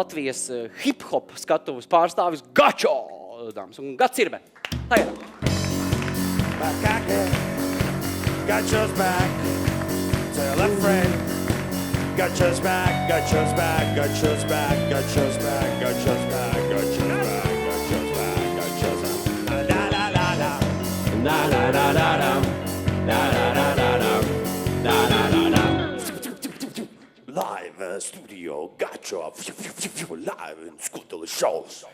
Latvijas hip-hop skatuves pārstāvis Gačo, dāmas un Gacirve. Tagad. Gačo's back. Tell a friend. Gačo's back, Gačo's back, Gačo's back, Gačo's back, Gačo's back, Gačo's back, Gačo's back, Gačo's back. La la la la. La la la la la. La la la la la. La la la la. Live studio Gačo. Live in Skuteli shows.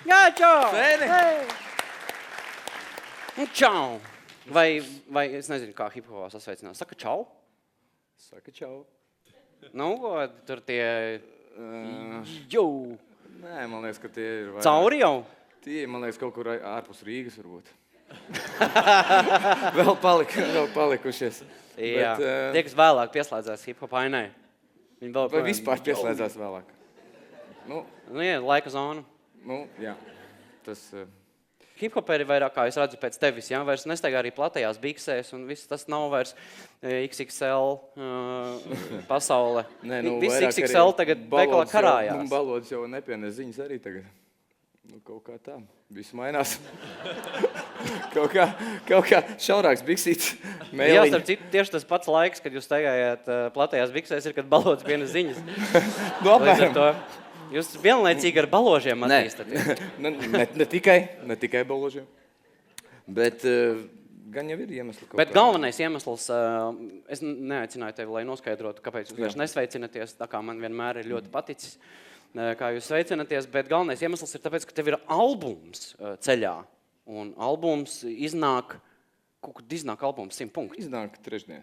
Gačo! Sveini! Un čau! Vai es nezinu, kā hip-hopā sasveicinās. Saka čau? Saka čau. Nu, tur tie... Jau! Nē, man liekas, ka tie ir... Cauri jau? Tie, man liekas, kaut kur ārpus Rīgas varbūt. vēl palikušies. Jā. Bet, Tie, kas vēlāk pieslēdzās hip-hop ainai. Viņi vēl vai vispār pieslēdzās vēlāk? Nu, jā, laika zona. Nu, jā. Tas... Hip-hoperi vairāk, kā es redzu pēc tevis, jā, vairs nestaigā arī platajās biksēs, un viss tas nav vairs XXL pasaule. Nē, nu, viss vairāk XXL arī tagad veikalā karājās. Nu, balodas jau nepienes ziņas arī tagad. Nu, kaut kā tā. Viss mainās. kaut kā šaurāks biksīts. Jā, starp citu, tieši tas pats laiks, kad jūs staigājāt platajās biksēs, ir, kad balodas pienes ziņas. Nu, apmēram. Jūs vienlaicīgi ar baložiem attīstaties. Ne tikai baložiem. Bet gan jau ir iemesli. Bet galvenais iemesls, es neaicināju tevi, lai noskaidrotu, kāpēc jūs vairs nesveicinaties, tā kā man vienmēr ir ļoti paticis, kā jūs sveicinaties, bet galvenais iemesls ir tāpēc, ka tev ir albums ceļā. Un albums iznāk, kad iznāk albums 100 punkti. Iznāk trešdien.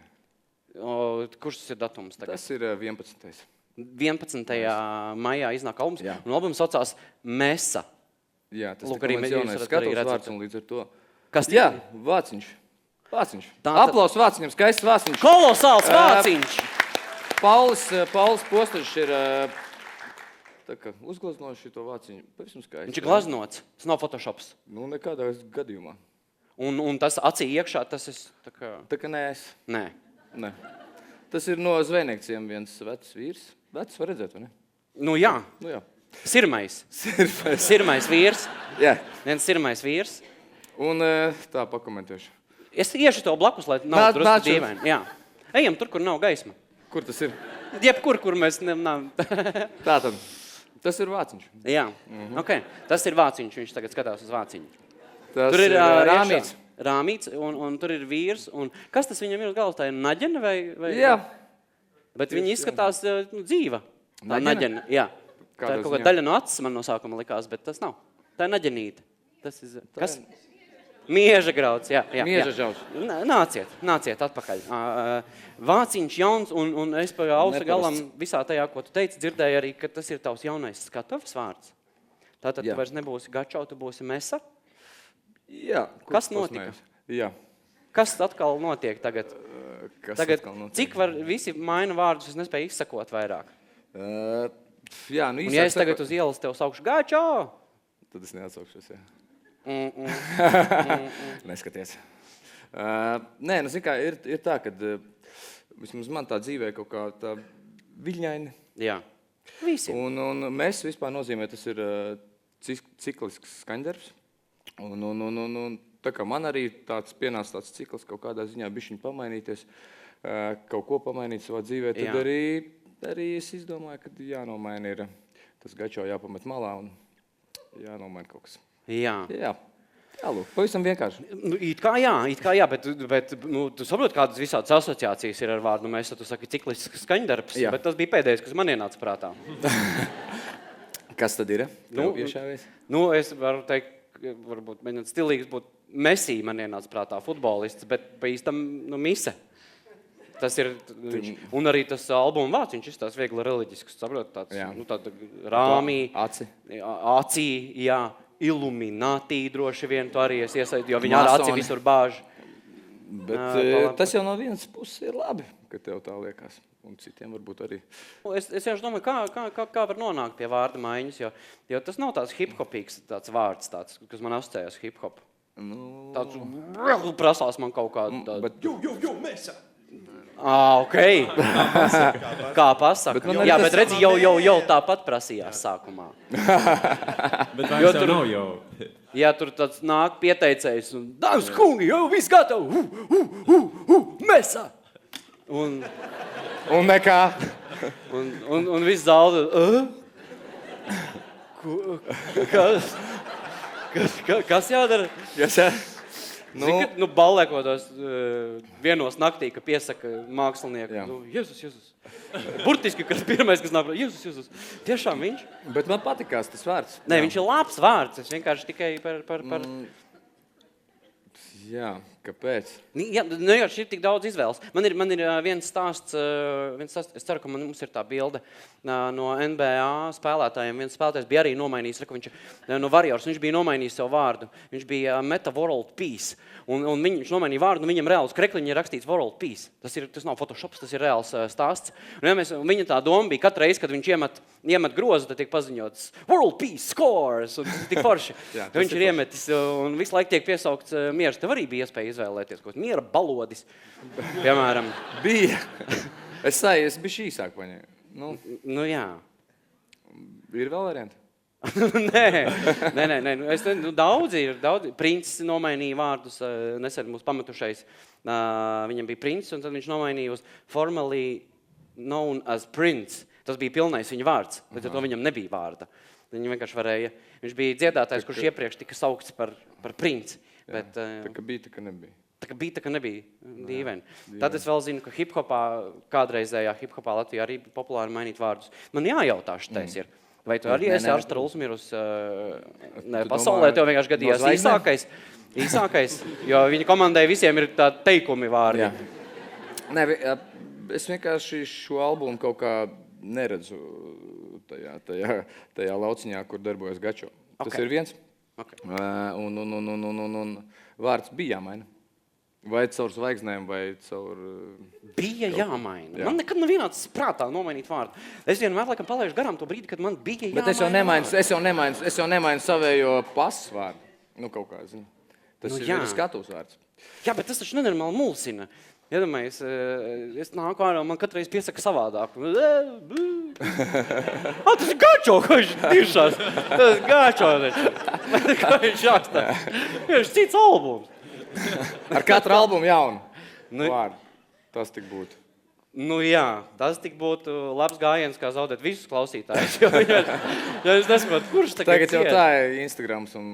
Kurš tas ir datums tagad? Tas ir 11. 11. maijā iznāk albums, un albums saucās Mesa. Jā, tas Lūk, ir mans jaunais skatuves vārds, un līdz ar to... Kas jā, Vāciņš. Aplaus Vāciņam, skaists Vāciņš. Kolosāls Vāciņš! Paulis Postažs ir tā kā uzglaznojuši šito Vāciņu. Pavisam skaisti. Viņš ir glaznots, tas nav Photoshops. Nu, nekādā gadījumā. Un tas acī iekšā, tas ir tā kā... Tā kā nē es. Nē. Tas ir no Zvejniekciem viens vecs vīrs. Vecs var redzēt, vai ne? Nu jā. Sirmais. Sirmais vīrs. Jā. Viens sirmais vīrs. Un tā pakomentēšu. Es iešu tev blakus, lai nav drusku dīvaini. Jā. Ejam tur, kur nav gaisma. Kur tas ir? Jebkur, kur mēs nav. Tātad. Tas ir Vāciņš. Jā. Ok. Tas ir Vāciņš, viņš tagad skatās uz Vāciņu. Tas tur ir Rāmīts. Rāmīts, un tur ir vīrs. Un kas tas viņam ir uz galvas? Tā ir naģena vai? Jā. Bet viņi izskatās dzīva. Tā naģena, jā. Tā ir kaut kāda daļa no acis man no sākuma likās, bet tas nav. Tā ir naģenīte. Tas ir... Kas? Mieža grauds, jā. Mieža žauds. Nāciet atpakaļ. Vāciņš jauns, un es par ausa galam visā tajā, ko tu teici, dzirdēju arī, ka tas ir tavs jaunais skatuves vārds. Tātad tu vairs nebūsi Gačo, tu būsi Mesa? Jā. Kas notika? Jā. Kas atkal notiek tagad? Cik var visi maina vārdus, es nespēju izsakot vairāk? Jā, nu un ja es tagad uz ielas tev saukšu Gačo? Tad es neatsaukšos, jā. Neskaties. Nē, nu zin kā, ir tā, kad vismaz man tā dzīvē kaut kā tā viļņaini. Jā. Visi. Un mēs vispār nozīmē, tas ir ciklisks skaņdarbs. Un tā kā man arī pienāca tāds cikls kaut kādā ziņā bišķiņ pamainīties, kaut ko pamainīt savā dzīvē, tad arī es izdomāju, ka jānomaina ir tas Gačo jāpamet malā un jānomaina kaut kas. Jā. Jā, lūk, pavisam vienkārši. It kā jā, bet tu saproti, kādas visādas asociācijas ir ar vārdu. Mēs, tu saki, ciklisks skaņdarbs, bet tas bija pēdējais, kas man ienāca prātā. Kas tad ir? Es varu teikt, varbūt mēģināt stilīgs būt Messi man ienāca prātā futbolists, bet pēc tam, Mise. Tas ir, un arī tas albuma vārds, viņš ir tās viegli reliģisks, saprot, tāds, Rāmī, Acī, jā, Illuminati droši vien, tu arī esi iesaist, jo viņa ar aci visur bāž. Bet tas jau no vienas puses ir labi, ka tev tā liekas. Un citiem varbūt arī. Es jau domāju, kā var nonākt pie vārda maiņas, jo tas nav tāds hip-hopīgs tāds vārds, tāds, kas man asociējas hip-hop. Tāds prasās man kaut kādu... Jo, Mesa! Ok. Kā pasaka? Jā, bet redzi, jau tāpat prasījās sākumā. Bet vairs jau nav jau. Ja tur tāds nāk pieteicējs un dāmas kungi, jau viss gatavi, mesā. Un nekā. Un viss zāle, kas jādara? Ballēkotos vienos naktī, ka piesaka mākslinieku. Jēzus. Burtiski, kas pirmais, kas nāk, Jēzus. Tiešām viņš? Bet man patikās tas vārds. Nē, viņš ir labs vārds. Es vienkārši tikai par... Jā, kāpēc? Jā, ir tik daudz izvēles. Man ir viens stāsts, es ceru, ka mums ir tā bilde no NBA spēlētājiem. Viens spēlētājs bija arī nomainījis, no Warriors, viņš bija nomainījis savu vārdu. Viņš bija Meta World Peace. Un viņš nomainīja vārdu, un viņam reāli uz krekliņa ir rakstīts World Peace. Tas nav Photoshops, tas ir reāls stāsts. Un viņa tā doma bija, katru reizi, kad viņš iemet grozu, tad tiek paziņots World Peace scores, un tas ir tik forši. Viņš ir iemetis, un visu laiku tiek piesaukts miers. Tev arī bija iespēja izvēlēties kaut miera balodis, piemēram. Bija. Es biju īsāk paņēmu. Nu jā. Ir vēl varianti? Nē. Daudzi. Princis nomainīja vārdus, nesen mūs pametušais. Viņam bija princis, un tad viņš nomainīja uz formerly known as prince. Tas bija pilnais viņa vārds, bet to viņam nebija vārda. Viņam vienkārši varēja. Viņš bija dziedātājs, kurš iepriekš tika saukts par princi. Bet, tā kā bija, tā kā nebija. Tā kā nebija. Dīvaini. Tad es vēl zinu, ka kādreizējā hip-hopā Latvijā arī populāri mainīt vārdus. Man jājautā šitais ir. Vai tu arī esi Arsta Rulsmirus pasaulē? Tev vienkārši gadījās īsākais, jo viņa komandai visiem ir tā teikumi vārdi. Nē, es vienkārši šo albumu kaut kā neredzu tajā lauciņā, kur darbojas Gačo. Tas ir viens. Un vārds bija jāmaina. Vai caur zvaigznēm, vai caur... Bija jāmaina. Man nekad nav vienāds prātā nomainīt vārdu. Es vienmēr laikam palaišu garām to brīdi, kad man bija jāmaina. Bet es jau nemainu savējo pasu vārdu. Kaut kā, zinu. Tas ir skatūs vārds. Jā, bet tas taču nenormāli mulsina. Iedomājies, es nāku ārā, man katreiz piesaka savādāk. Tas ir Gačo, ko viņš tiešās. Tas ir Gačo, ko viņš jākstā. Viņš cits albums. Ar katru albumu jaunu vārdu. Tas tik būtu. Jā, tas tik būtu labs gājiens, kā zaudēt visus klausītājus. Jo es nesaprotu, kurš tagad jau tā ir Instagrams un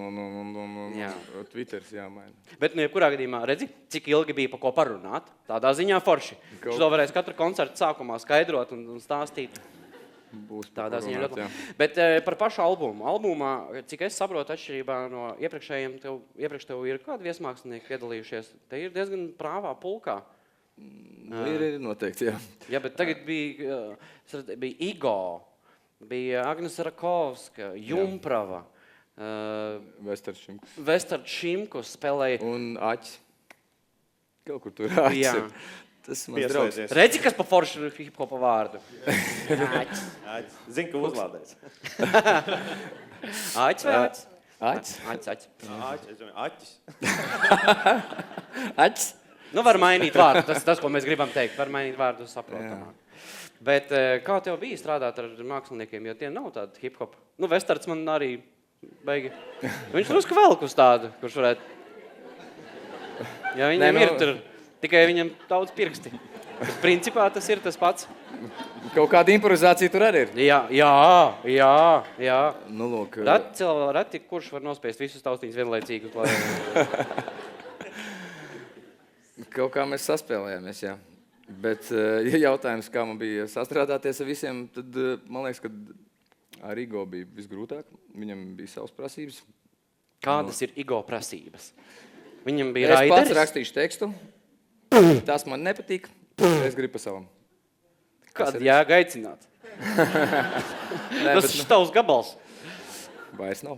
Twitters jāmaina. Bet, jebkurā gadījumā, redzi, cik ilgi bija pa ko parunāt. Tādā ziņā forši. Šo varēs katru koncertu sākumā skaidrot un stāstīt. Būs tādā ziņā ļoti labi. Bet par pašu albumu. Albumā, cik es saprotu, atšķirībā no iepriekšējiem, iepriekš tev ir kādi viesmākslinieki piedalījušies? Te ir diezgan prāvā pulkā. Ir noteikti, jā. Jā, bet tagad bija Igo, bija Agnes Rakovska, Jumprava, Vestards Šimkus spēlēja. Un Aķis. Kaut kur tur Aķis. Jā. Tas mans draugs. Redzi, kas pa foršu hip-hopa vārdu? Aķis. Zini, ka uzlādēs. Aķis vai Aķis? Aķis. Aķis. Aķis. Var mainīt vārdu, tas, ko mēs gribam teikt. Var mainīt vārdu saprotamāk. Bet kā tev bija strādāt ar māksliniekiem, jo tie nav tādi hip-hop? Vestards man arī baigi. Viņš drusku velk uz tādu, kurš varētu... Ja viņam ir tur... Tikai viņam daudz pirksti. Bet principā tas ir tas pats. Kaut kāda improvizācija tur arī ir. Jā. Lūk. Reti, kurš var nospiest visus taustiņus vienlaicīgi. Kaut kā mēs saspēlējāmies, jā. Bet, ja jautājums, kā man bija sastrādāties ar visiem, tad man liekas, ka ar Igo bija visgrūtāk. Viņam bija savas prasības. Kādas ir Igo prasības? Viņam bija raideris? Es pats rakstīšu tekstu. Tas man nepatīk. Es gribu pa savam. Kāda jēga aicināt? Tas ir tavs gabals. Vairs nav.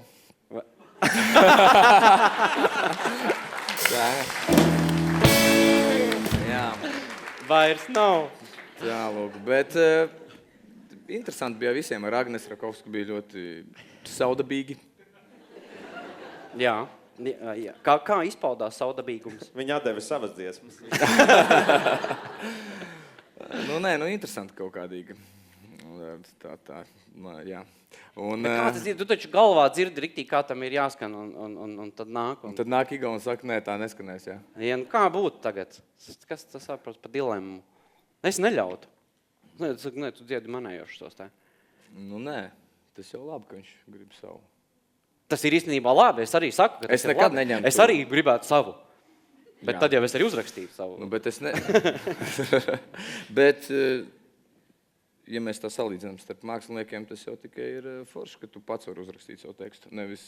Jā. Vairs nav. Jā, lūk. Bet interesanti bija visiem. Ar Agnes Rakovsku bija ļoti saudabīgi. Jā. Kā izpaudās saudabīgums? Viņa atdeva savas dziesmas. Interesanti kaut kādīgi. Jā. Un, Bet kā tas ir? Tu taču galvā dzirdi riktīgi, kā tam ir jāskan, un tad nāk. Un tad nāk Iga un saka, nē, tā neskanēs, jā. Ja, nu kā būtu tagad? Kas tas saprot par dilemmu? Es neļautu. Nē, tu dziedi manējošus tos, tā. Nu, nē, tas jau labi, ka viņš grib savu. Tas ir īstenībā labi. Es arī saku, ka tas ir nekad labi. neņemtu. Es arī gribētu savu. Bet Jā. tad jau es arī uzrakstīju savu. Nu, bet es ne... bet, ja mēs tā salīdzinām starp māksliniekiem, tas jau tikai ir forši, ka tu pats vari uzrakstīt savu tekstu, nevis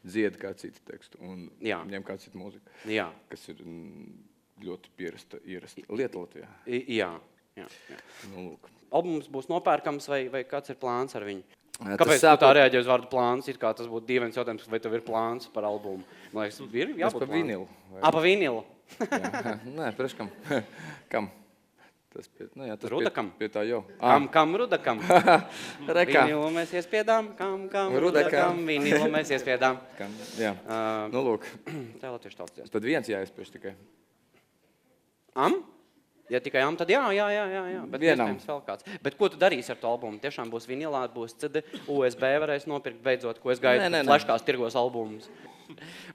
dziedi kā citu tekstu un ņem kā citu mūziku, Jā. kas ir ļoti ierasta lieta Latvijā. Jā. Nu, lūk. Albums būs nopērkams vai kāds ir plāns ar viņu? Tas Kāpēc tu tā reaģē uz vārdu plāns? It kā tas būtu dīvains jautājums, vai tev ir plāns par albumu? Man liekas, ir jābūt pa vinilu. Pa vinilu. Jā. Nē, priekš kam? Kam? Tas Rudakam? Pie tā jau. Kam Rudakam? Rekā. Vinilu mēs iespiedām, kam Rudakam. Vinilu mēs iespiedām. Jā. Nu, lūk. Tā ir latviešu tautas dziesma. Tad viens jāiespieš tikai. Ja tikai tad jā. Bet vienam. iespējams vēl kāds. Bet ko tu darīsi ar to albumu? Tiešām būs vinilā, būs CD, USB varēs nopirkt beidzot, ko es gaidu. Nē. Fleškās tirgos albumus.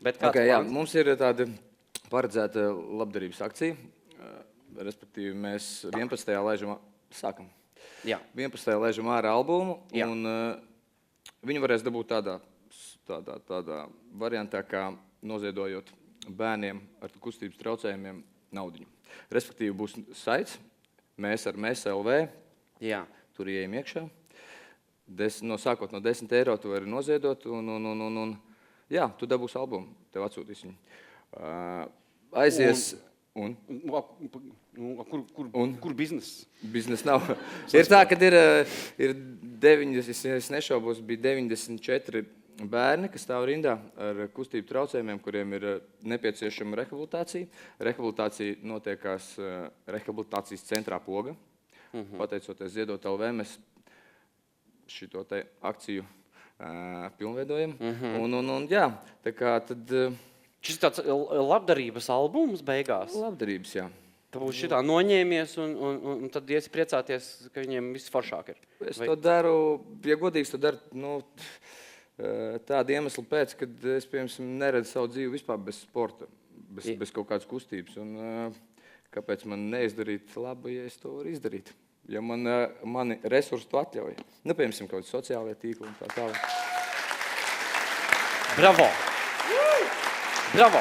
Bet kāds Okay, jā, plāns? mums ir tāda paredzēta labdarības akcija. Respektīvi, mēs 11. laižam... Sākam. Jā. 11. laižam ārā albumu, Jā. un viņu varēs dabūt tādā variantā, kā noziedojot bērniem ar kustības traucējumiem naudiņu. Respektīvi, būs saits, mēs ar LV, Jā. tur ieejam iekšā. Sākot no 10 eiro tu vari noziedot, un jā, tu dabūsi albumu, tev atsūtīs viņu. Aizies... Kur biznes? Biznes nav. Ir tā, ka ir 9, es nešaubos, bija 94 bērni, kas stāv rindā ar kustību traucējumiem, kuriem ir nepieciešama rehabilitācija. Rehabilitācija notiekās rehabilitācijas centrā Poga. Pateicoties Ziedot LV, mēs šito te akciju pilnveidojam. Un jā, tā kā tad... Šis tāds labdarības albums beigās. Labdarības, jā. Tu būs šitā noņēmies un tad iesi priecāties, ka viņiem viss foršāk ir. Es to daru, ja godīgs, to daru tādu iemeslu pēc, kad es, piemēram, neredzu savu dzīvi vispār bez sporta, bez kaut kādas kustības. Un kāpēc man neizdarīt labu, ja es to varu izdarīt? Ja mani resursi to atļauj. Nu, piemēram, kaut kāds sociālajie tīkli un tā tālāk. Bravo! Bravo!